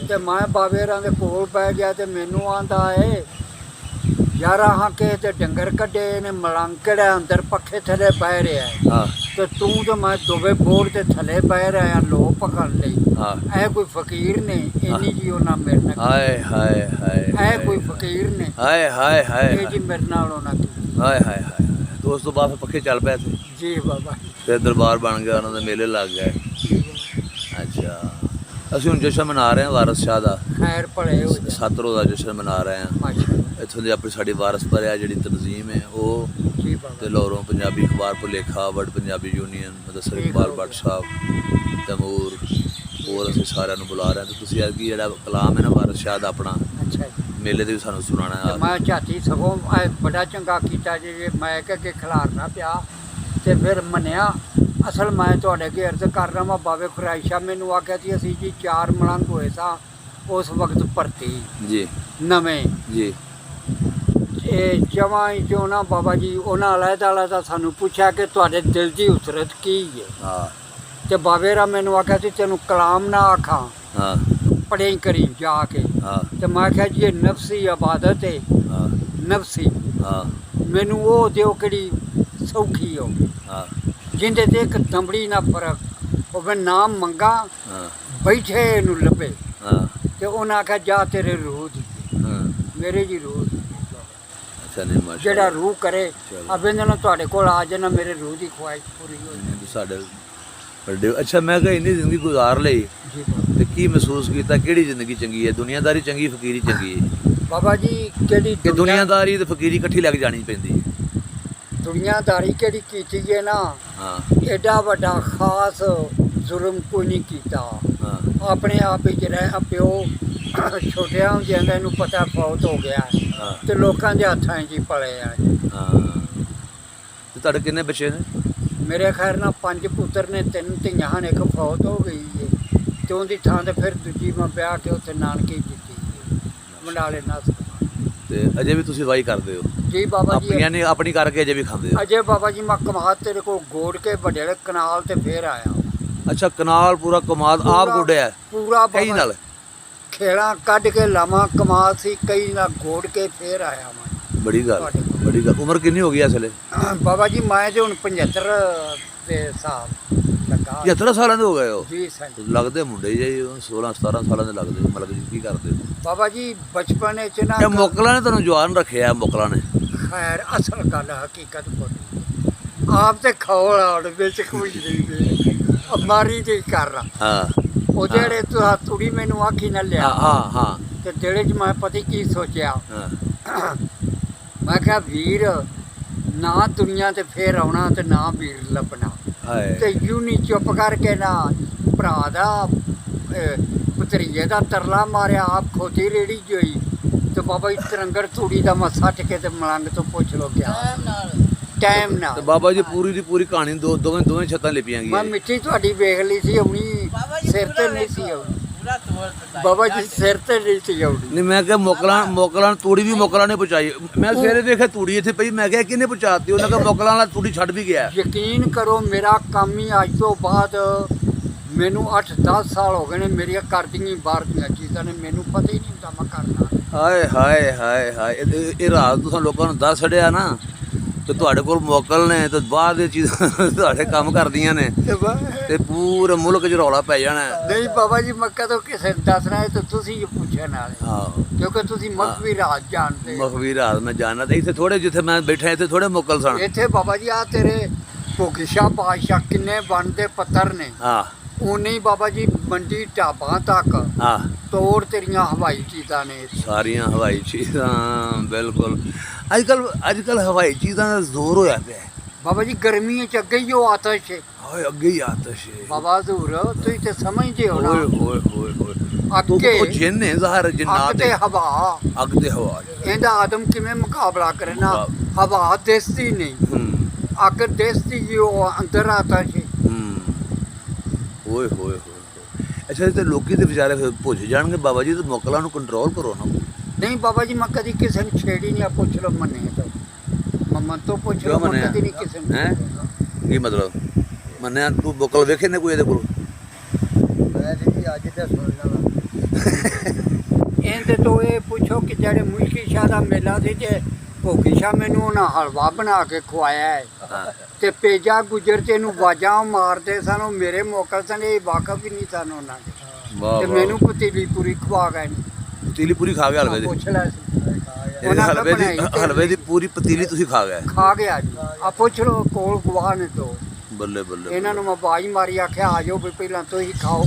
ਤੇ ਮੈਂ ਬਾਬੇਰਾਂ ਦੇ ਕੋਲ ਪੈ ਗਿਆ ਤੇ ਮੈਨੂੰ ਆਂਦਾ ਏ ਯਾਰ ਆਹ ਕੇ ਤੇ ਡੰਗਰ ਕੱਢੇ ਨੇ ਮਲੰਕੜਾ ਅੰਦਰ ਪੱਖੇ ਥੱਲੇ ਬਹਿ ਰਿਹਾ ਤੇ ਤੂੰ ਤੇ ਮੈਂ ਦੋਵੇਂ ਬੋਰ ਤੇ ਥੱਲੇ ਬਹਿ ਰਿਹਾ ਲੋ ਪਕੜ ਲਈ। ਇਹ ਕੋਈ ਫਕੀਰ ਨੇ ਇੰਨੀ ਜੀ ਉਹਨਾਂ ਮੇਰੇ ਨਾਲ? ਹਾਏ ਹਾਏ ਹਾਏ। ਇਹ ਕੋਈ ਫਕੀਰ ਨੇ? ਹਾਏ ਹਾਏ ਹਾਏ। ਇਹ ਜੀ ਮੇਰੇ ਨਾਲ ਉਹਨਾਂ ਕੀਤੀ। ਹਾਏ ਹਾਏ ਹਾਏ। ਤੇ ਉਸ ਤੋਂ ਬਾਅਦ ਪੱਖੇ ਚੱਲ ਪਏ ਸੀ? ਜੀ ਬਾਬਾ। ਤੇ ਦਰਬਾਰ ਬਣ ਗਿਆ, ਉਹਨਾਂ ਦੇ ਮੇਲੇ ਲੱਗ ਗਏ। ਅੱਛਾ ਅਸੀਂ ਹੁਣ ਜਸ਼ਨ ਮਨਾ ਰਹੇ ਹਾਂ ਵਾਰਸ ਸ਼ਾਹ ਦਾ। ਖੈਰ ਭਲੇ ਹੋ 7 ਰੋਜ਼ਾ ਜਸ਼ਨ ਮਨਾ ਰਹੇ ਹਾਂ। ਇੱਥੋਂ ਦੀ ਆਪਣੀ ਸਾਡੀ ਵਾਰਸ ਪਰਿਆ ਜਿਹੜੀ ਤਨਜ਼ੀਮ ਹੈ ਉਹ ਤੇ ਲਾਹੌਰੋਂ ਪੰਜਾਬੀ ਅਖਬਾਰ ਭੁਲੇਖਾ ਵਰਡ ਪੰਜਾਬੀ ਯੂਨੀਅਨ ਮੁਦੱਸਰ ਇਕਬਾਲ ਭੱਟ ਸਾਹਿਬ ਤੈਮੂਰ ਹੋਰ ਅਸੀਂ ਸਾਰਿਆਂ ਨੂੰ ਬੁਲਾ ਰਹੇ ਹਾਂ। ਤੇ ਤੁਸੀਂ ਅੱਜ ਜਿਹੜਾ ਕਲਾਮ ਹੈ ਨਾ ਵਾਰਸ ਸ਼ਾਹ ਦਾ ਆਪਣਾ ਮੇਲੇ ਦੇ ਵੀ ਸਾਨੂੰ ਸੁਣਾਉਣਾ। ਮੈਂ ਝਾਤੀ ਸਗੋਂ ਬੜਾ ਚੰਗਾ ਕੀਤਾ ਜੇ ਮੈਂ ਕਿ ਖਿਲਾਰਨਾ ਪਿਆ ਤੇ ਫਿਰ ਮੰਨਿਆ। ਅਸਲ ਮੈਂ ਤੁਹਾਡੇ ਅੱਗੇ ਅਰਜ਼ ਕਰ ਰਿਹਾ ਵਾਂ ਬਾਬੇ ਖੁਰਾਇਸ਼ਾ ਮੈਨੂੰ ਆਖਿਆ ਸੀ ਅਸੀਂ ਜੀ 4 ਮਲੰਗ ਹੋਏ ਸਾਂ ਉਸ ਵਕਤ ਭਰਤੀ ਜੀ ਨਵੇਂ ਜੀ ਇਹ ਜਮਾਂ ਹੀ ਚੋਂ ਨਾ ਬਾਬਾ ਜੀ ਉਹਨਾਂ ਅਲੱਗ-ਅਲੱਗ ਸਾਨੂੰ ਪੁੱਛਿਆ ਕਿ ਤੁਹਾਡੇ ਦਿਲ ਦੀ ਉਸਰਤ ਕੀ ਹੈ। ਹਾਂ ਤੇ ਬਾਬੇ ਰਾ ਮੈਨੂੰ ਆਖਿਆ ਸੀ ਤੈਨੂੰ ਕਲਾਮ ਨਾ ਆਖਾਂ, ਹਾਂ ਪੜ੍ਹੇ ਕਰੀ ਜਾ ਕੇ। ਹਾਂ ਤੇ ਮੈਂ ਆਖਿਆ ਜੀ ਇਹ ਨਫਸੀ ਇਬਾਦਤ ਹੈ, ਹਾਂ ਨਫਸੀ ਹਾਂ ਮੈਨੂੰ ਉਹ ਦਿਓ ਕਿਹੜੀ ਸੌਖੀ ਹੋ ਹਾਂ ਜਿੰਦੇ ਤੇ ਇੱਕ ਦੰਬੜੀ ਨਾ ਫਰਕ ਹੋਵੇ, ਨਾਮ ਮੰਗਾ ਹਾਂ ਬੈਠੇ ਇਹਨੂੰ ਲੱਭੇ। ਹਾਂ ਤੇ ਉਹਨਾਂ ਆਖਿਆ ਜਾ ਤੇਰੇ ਰੂਹ ਦੀ, ਹਾਂ ਮੇਰੇ ਜੀ ਰੂਹ ਦੀ, ਅੱਛਾ ਨਹੀਂ ਮਾਸ਼ਾ ਜਿਹੜਾ ਰੂਹ ਕਰੇ ਚਲੋ। ਅਬੇ ਨਾਲ ਤੁਹਾਡੇ ਕੋਲ ਆ ਜਾਣਾ, ਮੇਰੇ ਰੂਹ ਦੀ ਖੁਆਇਸ਼ ਪੂਰੀ ਹੋ ਜਾਏ। ਸਾਡੇ ਵੱਡੇ ਅੱਛਾ ਮੈਂ ਕਿਹਾ ਇੰਨੀ ਜ਼ਿੰਦਗੀ ਗੁਜ਼ਾਰ ਲਈ ਜੀ ਤੇ ਕੀ ਮਹਿਸੂਸ ਕੀਤਾ, ਕਿਹੜੀ ਜ਼ਿੰਦਗੀ ਚੰਗੀ ਹੈ, ਦੁਨੀਆਦਾਰੀ ਚੰਗੀ ਫਕੀਰੀ ਚੰਗੀ ਹੈ? ਬਾਬਾ ਜੀ ਕਿਹੜੀ ਕਿ ਦੁਨੀਆਦਾਰੀ ਤੇ ਫਕੀਰੀ ਇਕੱਠੀ ਲੱਗ ਜਾਣੀ ਪੈਂਦੀ ਹੈ? ਦੁਨੀਆਦਾਰੀ ਕਿਹੜੀ ਕੀਤੀ ਹੈ ਨਾ, ਹਾਂ ਐਡਾ ਵੱਡਾ ਖਾਸ ਜ਼ੁਲਮ ਕੋਈ ਨਹੀਂ ਕੀਤਾ। ਹਾਂ ਆਪਣੇ ਆਪ ਵਿੱਚ ਰਹਿ ਪਿਓ ਛੋਟਿਆਂ ਹੁੰਦਿਆਂ ਦਾ ਇਹਨੂੰ ਪਤਾ ਫੌਤ ਹੋ ਗਿਆ ਹਾਂ ਤੇ ਲੋਕਾਂ ਦੇ ਹੱਥਾਂ 'ਚ ਹੀ ਪਲੇ ਆ। ਹਾਂ ਤੇ ਤੁਹਾਡੇ ਕਿੰਨੇ ਬੱਚੇ ਨੇ? ਮੇਰੇ ਖੈਰ ਨਾਲ 5 ਪੁੱਤਰ ਨੇ, 3 ਧੀਆਂ ਹਨ, ਇੱਕ ਫੌਤ ਹੋ ਗਈ ਹੈ ਤੇ ਉਹਦੀ ਥਾਂ ਤੇ ਫਿਰ ਦੂਜੀ ਮੈਂ ਵਿਆਹ ਕੇ ਉੱਥੇ ਨਾਨਕੇ ਦਿੱਤੀ ਹੈ ਮੰਡਾਲੇ ਨਾਲ। ਤੇ ਅਜੇ ਵੀ ਤੁਸੀਂ ਵਾਈ ਕਰਦੇ ਹੋ? ਜੀ ਬਾਬਾ ਜੀ ਆਪਣੀਆਂ ਨੇ ਆਪਣੀ ਕਰਕੇ ਅਜੇ ਵੀ ਖਾਂਦੇ ਹੋ? ਅਜੇ ਬਾਬਾ ਜੀ ਮੈਂ ਕਮਾਦ ਤੇਰੇ ਕੋਲ ਗੋੜ ਕੇ ਵੱਡੇ ਵਾਲੇ ਕਨਾਲ ਤੇ ਫੇਰ ਆਇਆ। ਅੱਛਾ ਕਨਾਲ ਪੂਰਾ ਕਮਾਦ ਆਪ ਗੋਡਿਆ ਪੂਰਾ ਕਈ ਨਾਲ? ਖੇੜਾ ਕੱਢ ਕੇ ਲਾਵਾਂ ਕਮਾਦ ਸੀ, ਕਈ ਨਾਲ ਗੋੜ ਕੇ ਫੇਰ ਆਇਆ ਮੈਂ। ਬੜੀ ਗੱਲ ਬੜੀ ਗੱਲ। ਉਮਰ ਕਿੰਨੀ ਹੋ ਗਈ ਅਸਲੇ? ਬਾਬਾ ਜੀ ਮੈਂ ਤੇ ਹੁਣ 75 ਦੇ ਸਾਲ ਲੱਗਾ। 75 ਸਾਲਾਂ ਦੇ ਹੋ ਗਏ ਹੋ? ਜੀ ਸਰ ਲੱਗਦੇ ਮੁੰਡੇ ਜੀ 16 17 ਸਾਲਾਂ ਦੇ ਲੱਗਦੇ। ਮਤਲਬ ਜੀ ਕੀ ਕਰਦੇ ਹੋ? ਬਾਬਾ ਜੀ ਬਚਪਨ ਵਿੱਚ ਨਾ ਇਹ ਮੁਕਲਾਂ ਨੇ ਤੁਹਾਨੂੰ ਜਵਾਨ ਰੱਖਿਆ? ਮੁਕਲਾਂ ਨੇ? ਖੈਰ ਅਸਲ ਗੱਲ ਹਕੀਕਤ ਬੋਲੀ ਆਪ ਤੇ ਖੌਲ ਆਉਣ ਵਿੱਚ ਕੋਈ ਨਹੀਂ ਮਾਰੀ ਤੇ ਕਰ ਰਹਾ। ਹਾਂ ਉਹ ਜਿਹੜੇ ਤੁੜੀ ਮੈਨੂੰ ਆਖੀ ਨਾ ਲਿਆ। ਹਾਂ ਹਾਂ ਤੇ ਦਿਲ 'ਚ ਮੈਂ ਪਤਾ ਕੀ ਸੋਚਿਆ, ਹਾਂ ਮੈਂ ਕਿਹਾ ਵੀਰ ਨਾ ਦੁਨੀਆ ਤੇ ਫੇਰ ਆਉਣਾ ਤੇ ਨਾ ਵੀਰ ਲੱਭਣਾ। ਹਾਏ ਤੇ ਯੂਨੀ ਚੁੱਪ ਕਰਕੇ ਨਾ ਭਰਾ ਦਾ ਭਤਰੀਏ ਦਾ ਤਰਲਾ ਮਾਰਿਆ, ਆਪ ਖੋਤੀ ਰੇੜੀ ਜੋਈ ਤੇ ਬਾਬਾ ਜੀ ਤਰੰਗੜ ਤੂੜੀ ਦਾ ਮੈਂ ਸੱਟ ਕੇ ਤੇ ਮਲੰਗ ਤੋਂ ਪੁੱਛ ਲੋ ਗਿਆ ਟਾਈਮ ਤੇ ਨਾਲ। ਬਾਬਾ ਜੀ ਪੂਰੀ ਦੀ ਪੂਰੀ ਕਹਾਣੀ ਦੋਵੇਂ ਛੱਤਾਂ ਲਿਪੀਆਂ ਮੈਂ ਗਈਆਂ? ਮਿੱਟੀ ਤੁਹਾਡੀ ਵੇਖ ਲਈ ਸੀ, ਆਉਣੀ ਸਿਰ ਤੇ ਨਹੀਂ ਸੀ ਆਉਣੀ। ਬਾਬਾ ਜੀ ਸਿਰ ਤੇ ਨਹੀਂ ਸੀ ਆਉਣੀ। ਨਹੀਂ ਮੈਂ ਕਿਹਾ ਮੋਕਲਾਂ ਤੂੜੀ ਵੀ ਮੋਕਲਾਂ ਨੇ ਪਹੁੰਚਾਈ। ਮੈਂ ਸਵੇਰੇ ਦੇਖਿਆ ਤੂੜੀ ਇੱਥੇ ਪਈ, ਮੈਂ ਕਿਹਾ ਕਿਹਨੇ ਪਹੁੰਚਾਤੀ? ਉਹਨਾਂ ਕਿਹਾ ਮੋਕਲਾਂ ਵਾਲਾ ਤੂੜੀ ਛੱਡ ਵੀ ਗਿਆ। ਯਕੀਨ ਕਰੋ ਮੇਰਾ ਕੰਮ ਹੀ ਅੱਜ ਤੋਂ ਬਾਅਦ ਮੈਨੂੰ 8-10 ਸਾਲ ਹੋ ਗਏ ਨੇ, ਮੇਰੀਆਂ ਕਰਦੀਆਂ ਬਾਹਰ ਦੀਆਂ ਚੀਜ਼ਾਂ ਨੇ, ਮੈਨੂੰ ਪਤਾ ਹੀ ਨਹੀਂ ਹੁੰਦਾ ਮੈਂ ਕਰਨਾ। ਹਾਏ ਹਾਏ ਹਾਏ ਹਾਏ ਇਹ ਰਾਤ ਤੁਸੀਂ ਲੋਕਾਂ ਨੂੰ ਦੱਸ ਛੜਿਆ ਨਾ ਤੇ ਤੁਹਾਡੇ ਕੋਲ ਮੋਕਲ ਨੇ ਤੇ ਬਾਹਰ ਦੀਆਂ ਚੀਜ਼ਾਂ ਤੁਹਾਡੇ ਕੰਮ ਕਰਦੀਆਂ ਨੇ ਤੇ ਪੂਰੇ ਮੁਲਕ 'ਚ ਰੌਲਾ ਪੈ ਜਾਣਾ। ਨਹੀਂ ਬਾਬਾ ਜੀ ਮੈਂ ਕਦੋਂ ਕਿਸੇ ਨੂੰ ਦੱਸਣਾ ਹੈ ਤਾਂ ਤੁਸੀਂ ਹੀ ਪੁੱਛਣ ਵਾਲੇ, ਆਹੋ ਕਿਉਂਕਿ ਤੁਸੀਂ ਮਖਵੀ ਰਾਜ ਜਾਣਦੇ ਹੋ। ਮਖਵੀ ਰਾਤ ਮੈਂ ਜਾਣਦਾ ਤੇ ਇੱਥੇ ਥੋੜੇ ਜਿੱਥੇ ਮੈਂ ਬੈਠਾ ਇੱਥੇ ਥੋੜੇ ਮੋਕਲ ਸਨ। ਇੱਥੇ ਬਾਬਾ ਜੀ ਆ ਤੇਰੇ ਭੋਗਿਸ਼ਾ ਪਾਤਸ਼ਾਹ ਕਿੰਨੇ ਬਣਦੇ ਪੱਤਰ ਨੇ, ਹਾਂ ਉਨੇ ਹੀ ਬਾਬਾ ਜੀ ਮੰਡੀ ਢਾਬਾਂ ਤੱਕ ਹਾਂ ਤੋੜ ਤੇਰੀਆਂ ਹਵਾਈ ਚੀਜ਼ਾਂ ਨੇ। ਸਾਰੀਆਂ ਹਵਾਈ ਚੀਜ਼ਾਂ ਬਿਲਕੁਲ। ਅੱਜ ਕੱਲ ਹਵਾਈ ਚੀਜ਼ਾਂ ਦਾ ਜ਼ੋਰ ਹੋਇਆ ਪਿਆ ਬਾਬਾ ਜੀ ਗਰਮੀਆਂ ਚ ਅੱਗੇ ਹੀ ਉਹ ਆਤਸ਼ ਹੈ। ਹਾਏ ਅੱਗੇ ਹੀ ਆਤਸ਼ ਹੈ ਬਾਬਾ ਹਜ਼ੂਰ ਤੁਸੀਂ ਤੇ ਸਮਝਦੇ ਹੋ ਨਾ। ਓਏ ਹੋਏ ਹੋਏ ਹੋਏ ਅੱਗੇ ਉਹ ਜਿੰਨ ਹੈ ਜ਼ਾਹਰ ਅੱਗ ਜਿੰਨਾਤ ਤੇ ਹੈ। ਹਵਾ, ਅੱਗ ਤੇ ਹਵਾ। ਇਹਦਾ ਆਦਮ ਕਿਵੇਂ ਮੁਕਾਬਲਾ ਕਰਨਾ? ਹਵਾ ਦਿਸਦੀ ਨਹੀਂ, ਅੱਗ ਦਿਸਦੀ ਜੀ, ਉਹ ਅੰਦਰ ਆਤਸ਼ ਹੈ। ਓਏ ਹੋਏ ਹੋਏ। ਅੱਛਾ ਤੇ ਲੋਕੀ ਤੇ ਵਿਚਾਰੇ ਫਿਰ ਭੁੱਜ ਜਾਣਗੇ ਬਾਬਾ ਜੀ, ਤੇ ਮੋਕਲਾਂ ਨੂੰ ਕੰਟਰੋਲ ਕਰੋ ਨਾ। ਨਹੀਂ ਬਾਬਾ ਜੀ ਮੈਂ ਕਦੀ ਕਿਸੇ ਨੂੰ ਛੇੜੀ ਨਹੀਂ। ਆ ਪੁੱਛ ਲਓ ਮੰਨੇ ਤੋਂ, ਮੰਮਨ ਤੋਂ ਪੁੱਛ ਲਓ, ਮੈਂ ਕਦੀ ਨਹੀਂ ਕਿਸੇ ਨੂੰ। ਹੈ ਕੀ ਮਤਲਬ ਮੰਨਿਆ? ਤੂੰ ਮੋਕਲ ਵੇਖੇ ਨੇ ਕੋਈ ਇਹਦੇ ਕੋਲ? ਮੈਂ ਜੀ ਅੱਜ ਤੇ ਸੁਣਨਾ ਇਹਦੇ ਤੋਂ ਇਹ ਪੁੱਛੋ ਕਿ ਜਿਹੜੇ ਮੁਸ਼ਕੀ ਸ਼ਾਹ ਦਾ ਮੇਲਾ ਸੀ ਤੇ ਭੋਗੀ ਸ਼ਾਹ ਮੈਨੂੰ ਉਹਨਾਂ ਹਲਵਾ ਬਣਾ ਕੇ ਖਵਾਇਆ ਹੈ ਤੇ ਪੇਜਾ ਗੁਜਰ ਤੇ ਇਹਨੂੰ ਆਵਾਜ਼ਾਂ ਮਾਰਦੇ ਸਨ। ਉਹ ਮੇਰੇ ਮੋਕਲ ਸਨ, ਇਹ ਵਾਕਫ ਹੀ ਨਹੀਂ ਸਨ ਉਹਨਾਂ ਦੇ। ਵਾਹ ਤੇ ਵਾਹ। ਮੈਨੂੰ ਪਤੀਲੀ ਪੂਰੀ ਖਵਾ ਗਏ ਨੇ। ਪਤੀਲੀ ਪੂਰੀ ਖਾ ਗਿਆ ਹਲਵੇ ਦੀ? ਪੁੱਛ ਲੈ ਸੀ ਹਲਵੇ ਦੀ ਪੂਰੀ ਪਤੀਲੀ ਤੁਸੀਂ ਖਾ ਗਏ? ਖਾ ਗਿਆ ਜੀ। ਆ ਪੁੱਛ ਲਓ ਕੋਲ ਗਵਾਹ ਨੇ ਦੋ। ਬੱਲੇ ਬੱਲੇ। ਇਹਨਾਂ ਨੂੰ ਮੈਂ ਆਵਾਜ਼ ਮਾਰੀ, ਆਖਿਆ ਆ ਜਾਓ ਵੀ ਪਹਿਲਾਂ ਤੁਸੀਂ ਖਾਓ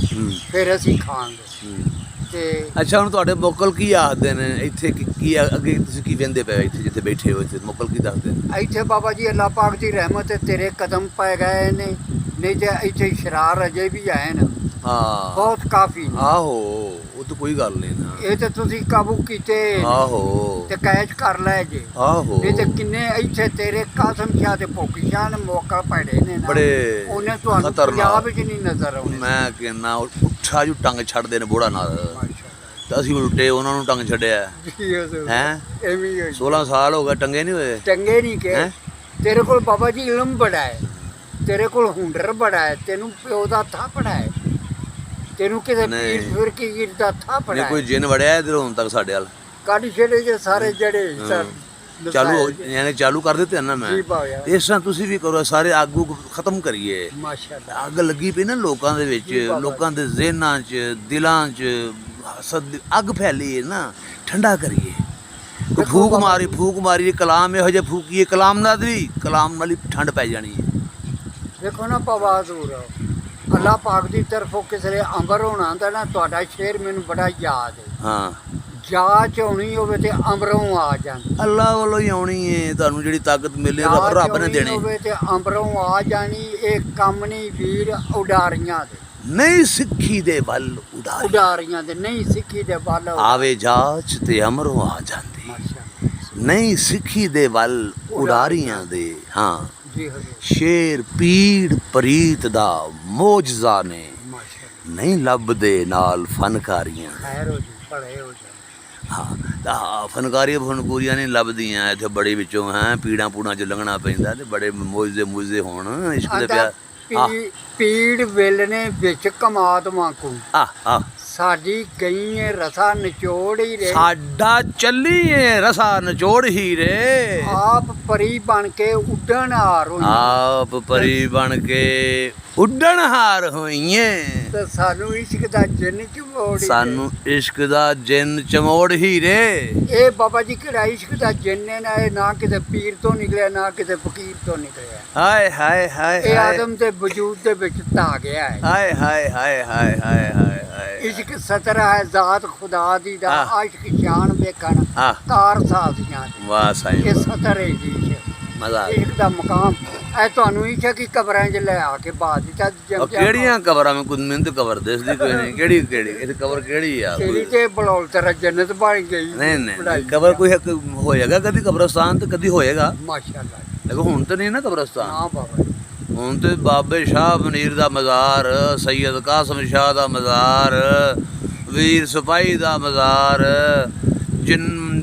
ਫਿਰ ਅਸੀਂ ਖਾਵਾਂਗੇ। ਤੇ ਅੱਛਾ ਹੁਣ ਤੁਹਾਡੇ ਮੋਕਲ ਕੀ ਆਖਦੇ ਨੇ ਇੱਥੇ? ਕੀ ਅੱਗੇ ਤੁਸੀਂ ਕੀ ਕਹਿੰਦੇ ਪਏ ਇੱਥੇ ਜਿੱਥੇ ਬੈਠੇ ਹੋ? ਇੱਥੇ ਮੋਕਲ ਕੀ ਦੱਸਦੇ ਨੇ? ਇੱਥੇ ਬਾਬਾ ਜੀ ਅੱਲਾਹ ਪਾਕ ਦੀ ਰਹਿਮਤ ਹੈ, ਤੇਰੇ ਕਦਮ ਪੈ ਗਏ ਨੇ, ਨਹੀਂ ਤੇ ਇੱਥੇ ਸ਼ਰਾਰ ਅਜੇ ਵੀ ਆਏ ਨੇ। ਹਾਂ ਬਹੁਤ ਕਾਫੀ ਨੇ। ਆਹੋ ਉਹ ਤਾਂ ਕੋਈ ਗੱਲ ਨਹੀਂ ਨਾ। ਇਹ ਤੇ ਤੁਸੀਂ ਕਾਬੂ ਕੀਤੇ ਆਹੋ ਤੇ ਕੈਚ ਕਰ ਲੈ ਜੇ। ਆਹੋ ਨਹੀਂ ਤੇ ਕਿੰਨੇ ਇੱਥੇ ਤੇਰੇ ਕਾਸਮ ਸ਼ਾਹ ਤੇ ਭੋਗੀ ਸ਼ਾਹ ਨੇ ਮੌਕਾ ਪੜੇ ਨੇ ਨਾ। ਬੜੇ ਉਹਨੇ ਤੁਹਾਨੂੰ ਖਤਰਨਾਕ। ਪੰਜਾਬ ਵਿੱਚ ਨਹੀਂ ਨਜ਼ਰ ਆਉਣੇ। ਮੈਂ ਕਹਿੰਦਾ ਉੱਠਾ ਜੂ ਟੰਗ ਛੱਡਦੇ ਨੇ ਬੋੜਾ ਨਾਲ। ਤੇ ਅਸੀਂ ਉਲਟੇ ਉਹਨਾਂ ਨੂੰ ਟੰਗ ਛੱਡਿਆ ਜੀ ਹਜ਼ੂਰ ਹੈ। ਐਵੇਂ ਹੀ ਹੋਈ 16 ਸਾਲ ਹੋ ਗਏ ਟੰਗੇ ਨਹੀਂ ਹੋਏ। ਚੰਗੇ ਨਹੀਂ ਕਿ ਹੈਂ? ਤੇਰੇ ਕੋਲ ਬਾਬਾ ਜੀ ਇਲਮ ਬੜਾ ਹੈ, ਤੇਰੇ ਕੋਲ ਹੁਨਰ ਬੜਾ ਹੈ, ਤੈਨੂੰ ਪਿਓ ਦਾ ਥਾਪੜਾ ਹੈ, ਤੈਨੂੰ ਕਿਤੇ ਨਹੀਂ। ਪੀਰ ਫਿਰਕੀ ਦਾ ਥਾਪੜਾ ਨਹੀਂ ਹੈ। ਕੋਈ ਜਿੰਨ ਵੜਿਆ ਇਧਰ ਹੁਣ ਤੱਕ ਸਾਡੇ ਵੱਲ। ਕੱਢ ਛੇੜੇ ਜੇ ਸਾਰੇ ਜਿਹੜੇ ਚਾਲੂ ਯਾਨੀ ਚਾਲੂ ਕਰ ਦਿੱਤੇ ਨਾ ਮੈਂ। ਜੀ ਬਾਬਾ ਇਸ ਤਰ੍ਹਾਂ ਤੁਸੀਂ ਵੀ ਕਰੋ, ਸਾਰੇ ਆਗੂ ਖਤਮ ਕਰੀਏ। ਮਾਸ਼ਾਅੱਲਾ ਅੱਗ ਲੱਗੀ ਪਈ ਨਾ ਲੋਕਾਂ ਦੇ ਵਿੱਚ, ਜੀ ਬਾਬਾ। ਲੋਕਾਂ ਦੇ ਜ਼ਿਹਨਾਂ 'ਚ ਦਿਲਾਂ 'ਚ ਹਸਦ ਅੱਗ ਫੈਲੀ ਹੈ ਨਾ, ਠੰਡਾ ਕਰੀਏ। ਕੋਈ ਦੇਖੋ ਫੂਕ ਬਾਬਾ ਮਾਰੀ ਫੂਕ ਮਾਰੀ ਕਲਾਮ ਇਹੋ ਜਿਹੇ ਫੂਕੀਏ ਕਲਾਮ ਨਾਲ ਵੀ, ਕਲਾਮ ਨਾਲ ਹੀ ਠੰਡ ਪੈ ਜਾਣੀ ਹੈ। ਦੇਖੋ ਨਾ ਬਾਬਾ ਹਜ਼ੂਰ ਅੱਲਾਹ ਪਾਕ ਦੀ ਤਰਫੋਂ ਕਿਸੇ ਦੇ ਅੰਬਰ ਹੋਣਾ ਹੁੰਦਾ ਨਾ, ਤੁਹਾਡਾ ਸ਼ੇਰ ਮੈਨੂੰ ਬੜਾ ਯਾਦ ਹੈ। ਹਾਂ ਜਾਂਚ ਹੋਣੀ ਹੋਵੇ ਤੇ ਅੰਬਰੋਂ ਆ ਜਾਂਦੀ, ਅੱਲਾਹ ਵੱਲੋਂ ਹੀ ਆਉਣੀ ਹੈ, ਤੁਹਾਨੂੰ ਜਿਹੜੀ ਤਾਕਤ ਮਿਲੇ ਜਾਂਚ ਰੱਬ ਨੇ ਹੋਣੀ ਦੇਣੀ। ਹੋਵੇ ਤੇ ਅੰਬਰੋਂ ਆ ਜਾਣੀ। ਇਹ ਕੰਮ ਨਹੀਂ ਵੀਰ ਉਡਾਰੀਆਂ ਦੇ, ਨਹੀਂ ਸਿੱਖੀ ਦੇ ਵੱਲ ਉਡਾਰੀ ਉਡਾਰੀਆਂ ਦੇ ਨਹੀਂ, ਸਿੱਖੀ ਦੇ ਵੱਲ ਆਵੇ ਜਾਚ ਤੇ ਅਮਰੋਂ ਆ ਜਾਂਦੀ, ਮਾਸ਼ਾਅੱਲਾ ਨਹੀਂ ਸਿੱਖੀ ਦੇ ਵੱਲ ਉਡਾਰੀਆਂ ਦੇ। ਹਾਂ ਜੀ ਹਜ਼ੂਰ ਸ਼ੇਰ ਪੀੜ ਪ੍ਰੀਤ ਦਾ ਮੋਜਜ਼ਾ ਨੇ, ਮਾਸ਼ਾਅੱਲਾ ਨਹੀਂ ਲੱਭਦੇ ਨਾਲ ਫਨਕਾਰੀਆਂ। ਖੈਰ ਹੋ ਜੀ, ਪੜੇ ਹੋ ਜੀ। ਹਾਂ ਤਾਂ ਫਨਕਾਰੀਆਂ ਫਨਕੂਰੀਆਂ ਨਹੀਂ ਲੱਭਦੀਆਂ ਇੱਥੇ, ਬੜੇ ਵਿੱਚੋਂ ਹੈ ਪੀੜਾਂ ਪੂੜਾਂ 'ਚ ਲੰਘਣਾ ਪੈਂਦਾ ਤੇ ਬੜੇ ਮੋਜਦੇ ਹੋਣ ਇਸ਼ਕ ਦੇ ਆਂਦਾ ਪਿਆਰ। ਪੀੜ ਵੇਲਣੇ ਵਿੱਚ ਕਮਾਤਮਾ ਕੋ ਆ ਸਾਡੀ ਗਈ ਏ ਰਸਾ ਨਿਚੋੜ ਹੀ ਰੇ, ਸਾਡਾ ਚੱਲੀਏ ਰਸਾ ਨਚੋੜ ਹੀ ਰੇ। ਆਪ ਪਰੀ ਬਣ ਕੇ ਉੱਡਣ ਹਾਰ ਹੋਈ ਆਪ ਪਰੀ ਬਣ ਕੇ ਉੱਡਣ ਹਾਰ ਹੋਈਏ, ਤੇ ਸਾਨੂੰ ਇਸ਼ਕ ਦਾ ਜਿੰਨ ਚਮੋੜ ਹੀ ਰੇ। ਸਾਨੂੰ ਇਸ਼ਕ ਦਾ ਜਿੰਨ ਚਮੋੜ ਹੀ ਰੇ। ਇਹ ਬਾਬਾ ਜੀ ਕਿਹੜਾ ਇਸ਼ਕ ਦਾ ਜਿੰਨ ਹੈ ਨਾ, ਇਹ ਨਾ ਕਿਤੇ ਪੀਰ ਤੋਂ ਨਿਕਲਿਆ ਨਾ ਕਿਤੇ ਫਕੀਰ ਤੋਂ ਨਿਕਲਿਆ, ਹਾਏ ਹਾਏ ਹਾਏ ਇਹ ਹਾਏ ਆਦਮ ਦੇ ਵਜੂਦ ਦੇ ਵਿੱਚ ਧਾ ਗਿਆ ਹੈ। ਹਾਏ ਹਾਏ ਹਾਏ ਹਾਏ ਹਾਏ ਹਾਏ ਹਾਏ। ਇਸ਼ਕ ਸਤਰਾ ਹੈ ਜ਼ਾਤ ਖੁਦਾ ਦੀ ਦਾ, ਆਹ। ਆਸ਼ਕ ਸ਼ਾਨ ਵੇਖਣ ਆਹ ਕਾਰ ਸਾਜ਼ੀਆਂ ਦੀ, ਵਾਹ ਸਾਈਂ ਇਹ ਸਤਰ ਹੈ ਜੀ ਇਸ਼ਕ। ਮਜ਼ਾ ਆ ਗਿਆ। ਇਸ਼ਕ ਦਾ ਮਕਾਮ ਇਹ ਤੁਹਾਨੂੰ ਇਸ਼ਕ ਕੀ ਕਬਰਾਂ 'ਚ ਲੈ ਆ ਕੇ ਬਾਦ ਦਿੱਤਾ ਉਹ ਕਿਹੜੀਆਂ ਕਬਰਾਂ ਮੈਂ ਕੁਝ ਮਿੰਟ ਕਬਰ ਦਿਸਦੀ ਕੋਈ ਨਹੀਂ, ਕਿਹੜੀ ਇਹ ਕਬਰ ਕਿਹੜੀ ਆ ਤੇਰੀ ਕੋਈ? ਤੇ ਬਲੌਲ ਤੇਰਾ ਜੰਨਤ ਬਣ ਗਈ। ਨਹੀਂ ਪੜ੍ਹਾਈ ਕਬਰ ਕੋਈ ਹੋਏਗਾ ਕਦੀ ਕਬਰਸਤਾਨ ਤੇ ਕਦੀ ਹੋਏਗਾ, ਮਾਸ਼ਾਅੱਲਾ ਦੇਖੋ ਹੁਣ ਤਾਂ ਨਹੀਂ ਨਾ ਕਬਰਸਤਾਨ। ਹਾਂ ਬਾਬਾ ਜੀ। ਹੁਣ ਤੇ ਬਾਬੇ ਸ਼ਾਹ ਮਨੀਰ ਦਾ ਮਜ਼ਾਰ, ਸੈਯਦ ਕਾਸਮ ਸ਼ਾਹ ਦਾ ਮਜ਼ਾਰ, ਵੀਰ ਸਿਪਾਹੀ ਦਾ ਮਜ਼ਾਰ,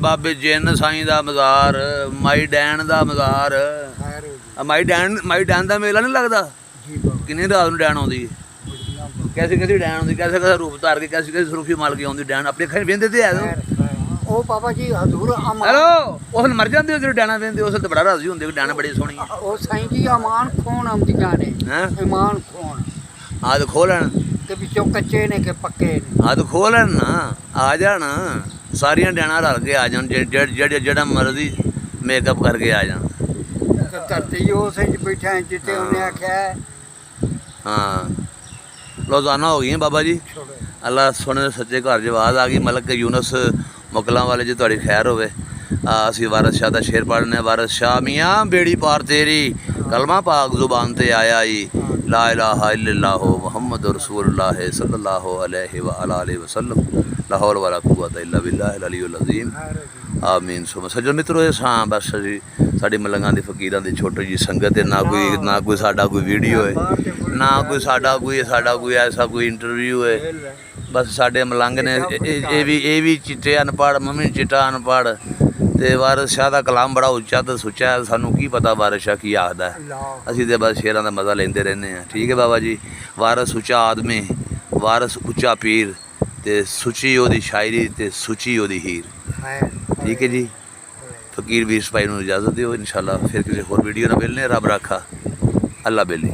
ਬਾਬੇ ਜਿੰਨ ਸਾਈਂ ਦਾ ਮਜ਼ਾਰ, ਮਾਈ ਡੈਣ ਦਾ ਮਜ਼ਾਰ। ਖੈਰ ਹੋ ਜੀ। ਮਾਈ ਡੈਣ ਦਾ ਮੇਲਾ ਨਹੀਂ ਲੱਗਦਾ? ਜੀ ਬਾਬਾ ਕਿੰਨੇ ਰਾਤ ਨੂੰ ਡੈਣ ਆਉਂਦੀ ਹੈ, ਬੜੀਆਂ ਬਾਬਾ। ਕੈਸੀ ਡੈਣ ਆਉਂਦੀ, ਕੈਸੇ ਰੂਪ ਧਾਰ ਕੇ ਕੈਸੀ ਸਰੂਫੀ ਮਾਲ ਕੇ ਆਉਂਦੀ ਡੈਣ, ਆਪਣੇ ਅੱਖਾਂ ਵੇਂਦੇ ਤੇ ਆ। ਖੈਰ, ਉਹ ਬਾਬਾ ਜੀ ਹਜ਼ੂਰ ਅਮਾਨ, ਹੈਲੋ ਉਸ ਨੂੰ ਮਰ ਜਾਂਦੇ ਹੋ ਜਦੋਂ ਡੈਣਾ ਵੇਂਦੇ, ਉਸ ਤੇ ਬੜਾ ਰਾਜ਼ੀ ਹੁੰਦੇ ਕਿ ਡੈਣ ਬੜੀ ਸੋਹਣੀ ਉਹ ਸਾਈਂ ਜੀ ਅਮਾਨ ਖੋਣ ਆਉਂਦੀਆਂ ਨੇ, ਹੈ। ਇਮਾਨ ਖੋਣ ਆਦ ਖੋਲਣ, ਤੇ ਵਿੱਚੋਂ ਕੱਚੇ ਨੇ ਕਿ ਪੱਕੇ ਨੇ। ਆਦ ਖੋਲਣ ਨਾ ਆ ਜਾਣ, ਸਾਰੀਆਂ ਡੈਣਾ ਰਲ ਕੇ ਆ ਜਾਣ, ਜਿਹੜਾ ਮਰਜ਼ੀ ਮੇਕਅਪ ਕਰਕੇ ਆ ਜਾਣ। ਤੇ ਧਰਤੀ ਉਸ ਵਿੱਚ ਬੈਠਾ ਹੈ ਜਿੱਥੇ ਉਹਨੇ ਆਖਿਆ ਹਾਂ ਰੋਜ਼ਾਨਾ ਹੋ ਗਈਆਂ ਬਾਬਾ ਜੀ। ਛੋੜੋ ਅੱਲਾ ਸੋਹਣੇ ਸੱਚੇ ਘਰ 'ਚ ਆਵਾਜ਼ ਆ ਗਈ। ਮਲਕ ਯੂਨਸ ਮੁਕਲਾਂ ਵਾਲੇ ਜੀ ਤੁਹਾਡੀ ਖੈਰ ਹੋਵੇ। ਅਸੀਂ ਵਾਰਿਸ ਸ਼ਾਹ ਦਾ ਸ਼ੇਰ ਪੜ੍ਹਨੇ। ਵਾਰਿਸ ਸ਼ਾਹ ਮੀਆਂ ਬੇੜੀ ਪਾਰ ਤੇਰੀ, ਕਲਮਾ ਪਾਕ ਜ਼ੁਬਾਨ ਤੇ ਆਇਆ ਈ, ਲਾ ਇਲਾਹਾ ਇल्लल्लाह ਮੁਹੰਮਦ रसूलुल्लाह सल्लल्लाहु अलैहि व आलिहि वसल्लम, ला हौल वला कुव्वता इल्ला बिल्लाहिल अलीयुल अज़ीम, ਆਮੀਨ। ਸੱਜਣ ਮਿੱਤਰੋ ਇਹ ਸਾਂ ਬਸ ਜੀ ਸਾਡੀ ਮਲੰਗਾਂ ਦੀ ਫਕੀਰਾਂ ਦੀ ਛੋਟੀ ਜੀ ਸੰਗਤ ਹੈ, ਨਾ ਕੋਈ ਸਾਡਾ ਕੋਈ ਵੀਡੀਓ ਹੈ, ਨਾ ਕੋਈ ਸਾਡਾ ਕੋਈ ਐਸਾ ਕੋਈ ਇੰਟਰਵਿਊ ਹੈ। ਬਸ ਸਾਡੇ ਮਲੰਗ ਨੇ ਇਹ ਵੀ ਚਿੱਟੇ ਅਨਪੜ੍ਹ, ਮੰਮੀ ਚਿੱਟਾ ਅਨਪੜ੍ਹ। ਤੇ ਵਾਰਿਸ ਸ਼ਾਹ ਦਾ ਕਲਾਮ ਬੜਾ ਉੱਚਾ ਤੇ ਸੁੱਚਾ ਹੈ, ਸਾਨੂੰ ਕੀ ਪਤਾ ਵਾਰਿਸ ਸ਼ਾਹ ਕੀ ਆਖਦਾ, ਅਸੀਂ ਤੇ ਬਸ ਸ਼ੇਰਾਂ ਦਾ ਮਜ਼ਾ ਲੈਂਦੇ ਰਹਿੰਦੇ ਹਾਂ। ਠੀਕ ਹੈ ਬਾਬਾ ਜੀ। ਵਾਰਿਸ ਉੱਚਾ ਆਦਮੀ, ਵਾਰਿਸ ਉੱਚਾ ਪੀਰ, ਤੇ ਸੁੱਚੀ ਉਹਦੀ ਸ਼ਾਇਰੀ ਤੇ ਸੁੱਚੀ ਉਹਦੀ ਹੀਰ। ਠੀਕ ਹੈ ਜੀ। ਫਕੀਰ ਵੀਰ ਸਿਪਾਹੀ ਨੂੰ ਇਜਾਜ਼ਤ ਦਿਓ। ਇਨਸ਼ਾਅੱਲਾ ਫਿਰ ਕਿਸੇ ਹੋਰ ਵੀਡੀਓ ਨਾਲ ਮਿਲਨੇ। ਰੱਬ ਰਾਖਾ। ਅੱਲਾ ਬੇਲੀ।